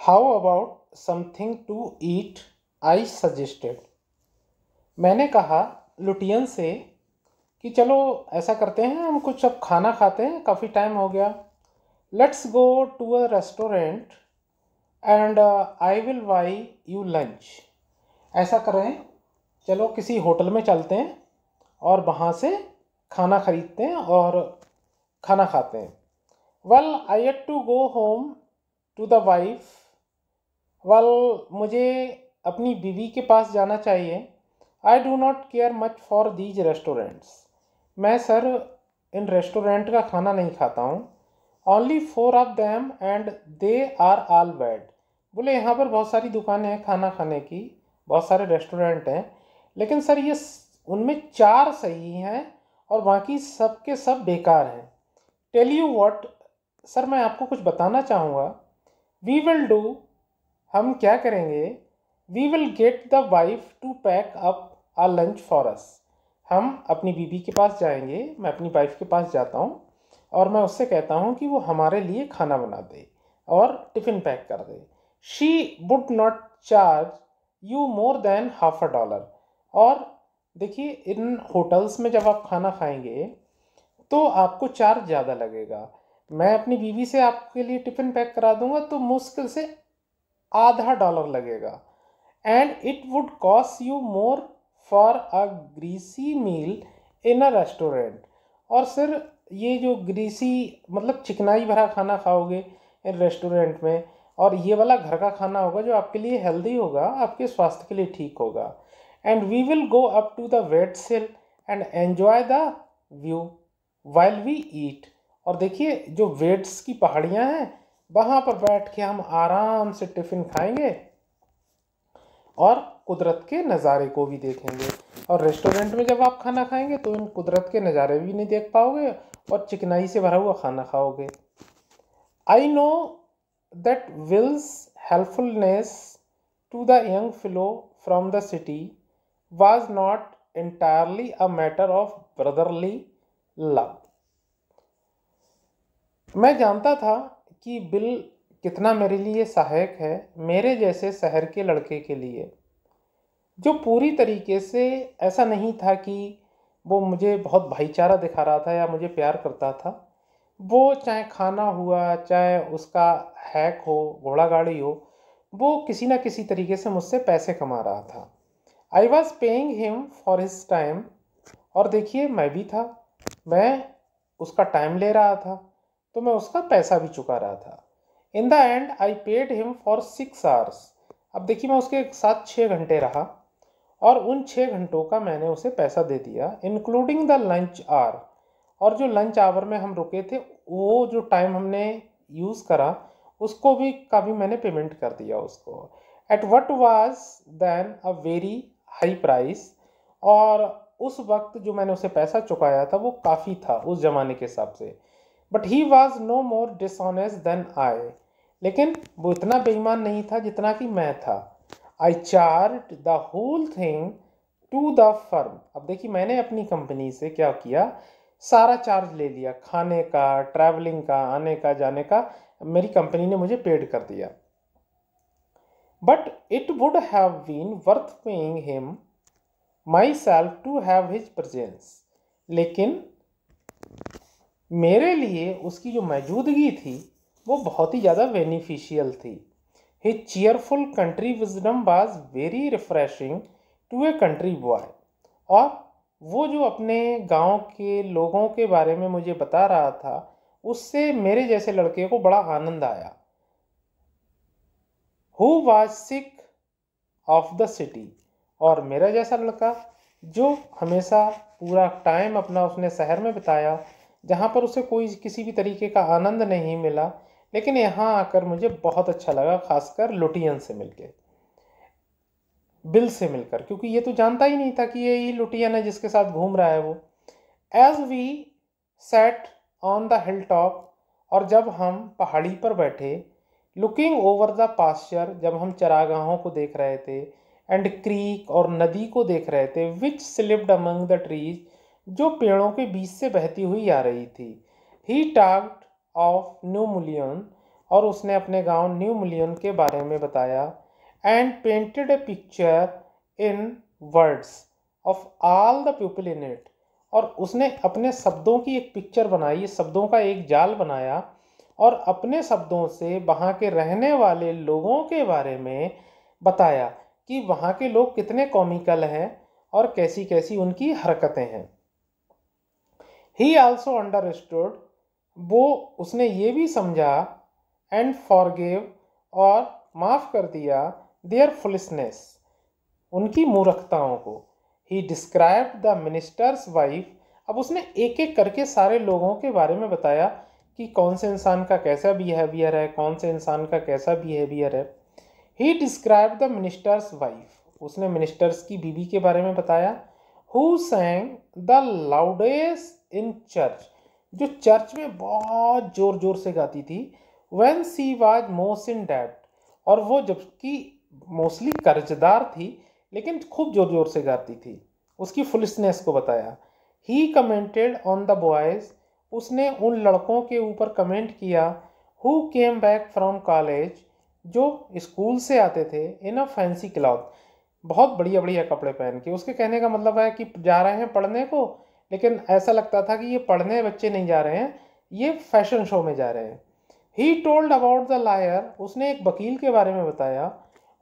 How about something to eat, I suggested. मैंने कहा Lutyens से कि चलो ऐसा करते हैं, हम कुछ अब खाना खाते हैं, काफ़ी टाइम हो गया। Let's go to a restaurant and I will buy you lunch. ऐसा करें, चलो किसी होटल में चलते हैं और वहाँ से खाना खरीदते हैं और खाना खाते हैं। Well I had to go home to the wife. Well मुझे अपनी बीवी के पास जाना चाहिए। I do not care much for these restaurants. मैं सर इन रेस्टोरेंट का खाना नहीं खाता हूँ। Only 4 of them and they are all bad. बोले यहाँ पर बहुत सारी दुकानें हैं खाना खाने की, बहुत सारे रेस्टोरेंट हैं, लेकिन सर ये उनमें 4 सही हैं और बाकी सब के सब बेकार हैं। टेल यू व्हाट, सर मैं आपको कुछ बताना चाहूँगा। वी विल डू, हम क्या करेंगे, we will get the wife to pack up a lunch for us. हम अपनी बीवी के पास जाएंगे, मैं अपनी वाइफ के पास जाता हूँ और मैं उससे कहता हूँ कि वो हमारे लिए खाना बना दे और टिफ़िन पैक कर दे। She would not charge you more than $50। और देखिए, इन होटल्स में जब आप खाना खाएंगे तो आपको चार्ज ज़्यादा लगेगा। मैं अपनी बीवी से आपके लिए टिफ़िन पैक करा दूंगा तो मुश्किल से $50 लगेगा। And it would cost you more for a greasy meal in a restaurant. और सर ये जो ग्रीसी मतलब चिकनाई भरा खाना खाओगे इन रेस्टोरेंट में, और ये वाला घर का खाना होगा जो आपके लिए हेल्दी होगा, आपके स्वास्थ्य के लिए ठीक होगा। And we will go up to the Weets Hill and enjoy the view while we eat. और देखिए जो वेट्स की पहाड़ियाँ हैं वहाँ पर बैठ के हम आराम से टिफ़िन खाएंगे और कुदरत के नज़ारे को भी देखेंगे। और रेस्टोरेंट में जब आप खाना खाएंगे तो इन कुदरत के नज़ारे भी नहीं देख पाओगे और चिकनाई से भरा हुआ खाना खाओगे। I know that Will's helpfulness to the young fellow from the city was not entirely a matter of brotherly love। मैं जानता था कि बिल कितना मेरे लिए सहायक है, मेरे जैसे शहर के लड़के के लिए, जो पूरी तरीके से ऐसा नहीं था कि वो मुझे बहुत भाईचारा दिखा रहा था या मुझे प्यार करता था। वो चाहे खाना हुआ, चाहे उसका हैक हो, घोड़ा गाड़ी हो, वो किसी ना किसी तरीके से मुझसे पैसे कमा रहा था। I was paying him for his time. और देखिए मैं भी था, मैं उसका टाइम ले रहा था तो मैं उसका पैसा भी चुका रहा था। In the and I paid him for 6 hours. अब देखिए मैं उसके साथ 6 घंटे रहा और उन 6 घंटों का मैंने उसे पैसा दे दिया, इंक्लूडिंग द लंच आवर। और जो लंच आवर में हम रुके थे, वो जो टाइम हमने यूज़ करा उसको भी का भी मैंने पेमेंट कर दिया उसको। At what was then a very high price. और उस वक्त जो मैंने उसे पैसा चुकाया था वो काफ़ी था उस ज़माने के हिसाब से। But he was no more dishonest than I. लेकिन वो इतना बेईमान नहीं था जितना कि मैं था। I charge the whole thing to the firm. अब देखिए मैंने अपनी कंपनी से क्या किया, सारा चार्ज ले लिया, खाने का, ट्रैवलिंग का, आने का, जाने का, मेरी कंपनी ने मुझे पेड कर दिया। But it would have been worth paying him myself to have his presence. लेकिन मेरे लिए उसकी जो मौजूदगी थी वो बहुत ही ज़्यादा बेनिफिशियल थी। His cheerful country wisdom was very refreshing to a country boy. और वो जो अपने गांव के लोगों के बारे में मुझे बता रहा था, उससे मेरे जैसे लड़के को बड़ा आनंद आया। Who was sick of the city. और मेरा जैसा लड़का जो हमेशा पूरा टाइम अपना उसने शहर में बिताया, जहाँ पर उसे कोई किसी भी तरीके का आनंद नहीं मिला, लेकिन यहाँ आकर मुझे बहुत अच्छा लगा, खासकर लुटियन से मिलकर, बिल से मिलकर, क्योंकि ये तो जानता ही नहीं था कि ये ही लुटियन है जिसके साथ घूम रहा है वो। As we sat on the hilltop. और जब हम पहाड़ी पर बैठे, लुकिंग ओवर द पास्चर, जब हम चरागाहों को देख रहे थे, एंड क्रीक और नदी को देख रहे थे, विच स्लिप्ड अमंग द ट्रीज, जो पेड़ों के बीच से बहती हुई आ रही थी। He talked of new मुलियन। और उसने अपने गांव न्यू मिलियन के बारे में बताया। And painted A picture in words of all the people in it, और उसने अपने शब्दों की एक पिक्चर बनाई, शब्दों का एक जाल बनाया और अपने शब्दों से वहाँ के रहने वाले लोगों के बारे में बताया कि वहाँ के लोग कितने कॉमिकल हैं और कैसी कैसी उनकी हरकतें हैं। ही आल्सो अंडरस्टूड, वो उसने ये भी समझा, एंड फॉरगिव, और माफ़ कर दिया, देयर फुलिशनेस, उनकी मूर्खताओं को। ही डिस्क्राइब्ड द मिनिस्टर्स वाइफ, अब उसने एक एक करके सारे लोगों के बारे में बताया कि कौन से इंसान का कैसा बिहेवियर है, कौन से इंसान का कैसा बिहेवियर है। ही डिस्क्राइब्ड द मिनिस्टर्स वाइफ, उसने मिनिस्टर्स की बीवी के बारे में बताया। Who sang the loudest in church, जो चर्च में बहुत ज़ोर ज़ोर से गाती थी। When she was most in डेब्ट, और वो जबकि मोस्टली कर्जदार थी लेकिन खूब ज़ोर ज़ोर से गाती थी, उसकी फुलिशनेस को बताया। ही कमेंटेड ऑन द बॉयज़, उसने उन लड़कों के ऊपर कमेंट किया। Who came back from college, जो स्कूल से आते थे, इन अ फैंसी क्लॉथ, बहुत बढ़िया बढ़िया कपड़े पहन के। उसके कहने का मतलब है कि जा रहे हैं पढ़ने को, लेकिन ऐसा लगता था कि ये पढ़ने बच्चे नहीं जा रहे हैं, ये फैशन शो में जा रहे हैं। He told about the lawyer, उसने एक वकील के बारे में बताया।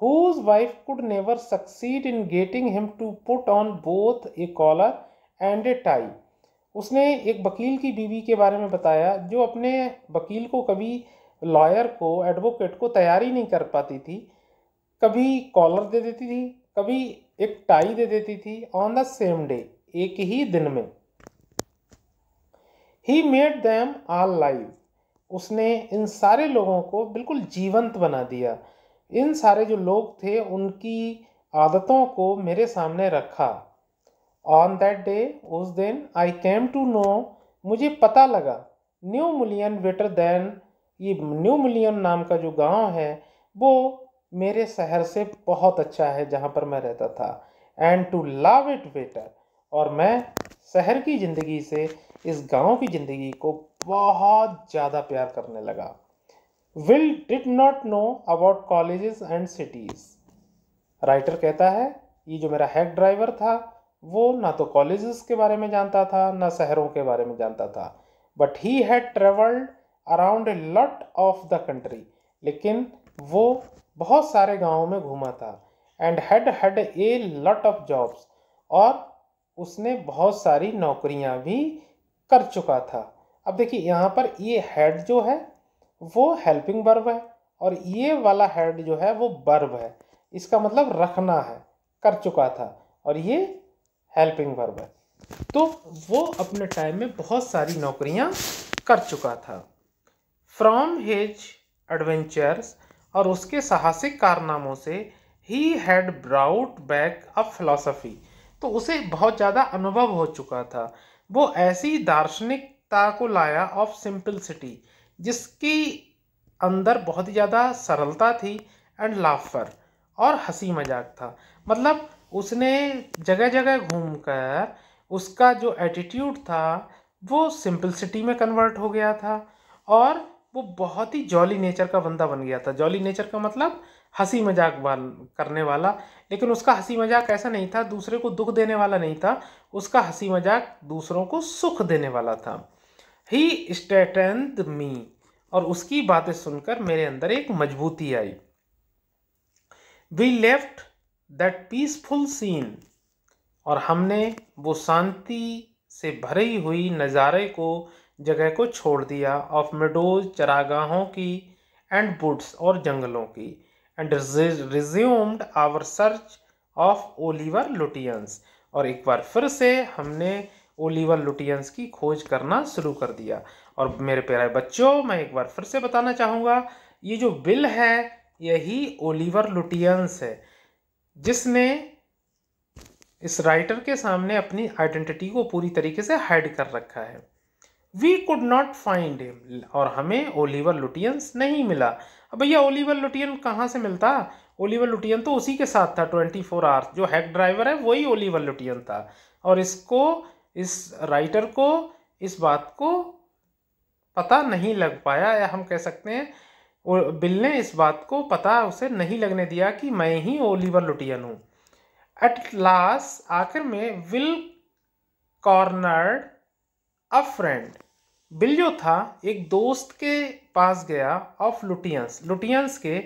whose wife could never succeed in getting him to put on both a collar and a tie, उसने एक वकील की बीवी के बारे में बताया जो अपने वकील को कभी, लॉयर को, एडवोकेट को तैयार ही नहीं कर पाती थी। कभी कॉलर दे देती थी, कभी एक टाई दे देती थी, ऑन द सेम डे, एक ही दिन में। He made them all live, उसने इन सारे लोगों को बिल्कुल जीवंत बना दिया। इन सारे जो लोग थे उनकी आदतों को मेरे सामने रखा। ऑन दैट डे, उस दिन, आई केम टू नो, मुझे पता लगा, न्यू मिलियन बेटर देन, ये न्यू मिलियन नाम का जो गांव है वो मेरे शहर से बहुत अच्छा है जहाँ पर मैं रहता था। And to love it better, और मैं शहर की ज़िंदगी से इस गांव की ज़िंदगी को बहुत ज़्यादा प्यार करने लगा। Will did not know about colleges and cities, writer कहता है ये जो मेरा हैक ड्राइवर था वो ना तो कॉलेजेस के बारे में जानता था ना शहरों के बारे में जानता था। But he had travelled around a lot of the country, लेकिन वो बहुत सारे गांवों में घूमा था। And had a lot of jobs, और उसने बहुत सारी नौकरियां भी कर चुका था। अब देखिए यहाँ पर ये हेड जो है वो हेल्पिंग वर्ब है और ये वाला हेड जो है वो वर्ब है, इसका मतलब रखना है, कर चुका था, और ये हेल्पिंग वर्ब है। तो वो अपने टाइम में बहुत सारी नौकरियां कर चुका था। फ्रॉम हिज एडवेंचर्स, और उसके साहसिक कारनामों से, he had brought back a philosophy, तो उसे बहुत ज़्यादा अनुभव हो चुका था। वो ऐसी दार्शनिकता को लाया ऑफ सिंपलिसिटी, जिसकी अंदर बहुत ही ज़्यादा सरलता थी, एंड लाफर, और हंसी मजाक था। मतलब उसने जगह जगह घूमकर उसका जो एटीट्यूड था वो सिंपलिसिटी में कन्वर्ट हो गया था, और वो बहुत ही जॉली नेचर का बंदा बन गया था। जॉली नेचर का मतलब हंसी मजाक करने वाला, लेकिन उसका हंसी मजाक ऐसा नहीं था, दूसरे को दुख देने वाला नहीं था, उसका हंसी मजाक दूसरों को सुख देने वाला था। ही स्ट्रेटेंड मी, और उसकी बातें सुनकर मेरे अंदर एक मजबूती आई। We left that peaceful scene, और हमने वो शांति से भरी हुई नज़ारे को, जगह को छोड़ दिया, ऑफ मेडोज, चरागाहों की, एंड वुड्स, और जंगलों की, and resumed our search of Oliver Lutyens, और एक बार फिर से हमने ओलिवर लुटियंस की खोज करना शुरू कर दिया। और मेरे प्यारे बच्चों, मैं एक बार फिर से बताना चाहूँगा, ये जो बिल है यही ओलिवर लुटियंस है जिसने इस राइटर के सामने अपनी आइडेंटिटी को पूरी तरीके से हाइड कर रखा है। We could not find him, और हमें ओलिवर लुटियंस नहीं मिला। अब भैया ओलिवर लुटियन कहाँ से मिलता? ओलिवर लुटियन तो उसी के साथ था 24 आवर्स, जो हैक ड्राइवर है वही ओलिवर लुटियन था। और इसको, इस राइटर को इस बात को पता नहीं लग पाया, या हम कह सकते हैं बिल ने इस बात को पता उसे नहीं लगने दिया कि मैं ही ओलिवर लुटियन हूँ। एट लास्ट, आखिर में will cornered a friend. Bill जो था एक दोस्त के पास गया, ऑफ लुटियंस के,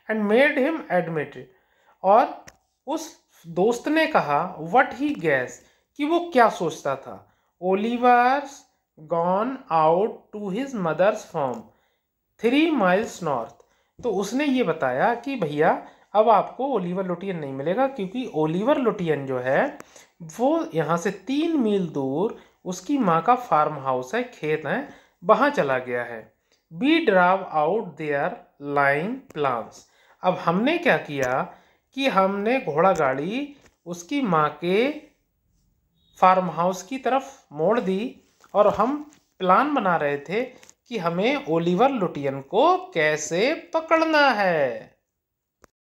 एंड मेड हिम एडमिट। और उस दोस्त ने कहा व्हाट ही गैस, कि वो क्या सोचता था। Oliver's gone out to his mother's farm 3 miles north. तो उसने ये बताया कि भैया अब आपको ओलिवर लुटियन नहीं मिलेगा, क्योंकि ओलिवर लुटियन जो है वो यहाँ से 3 मील दूर उसकी माँ का फार्म हाउस है, खेत है, वहाँ चला गया है। Be draw out their line plans. अब हमने क्या किया कि हमने घोड़ा गाड़ी उसकी माँ के फार्म हाउस की तरफ मोड़ दी, और हम प्लान बना रहे थे कि हमें ओलिवर लुटियन को कैसे पकड़ना है।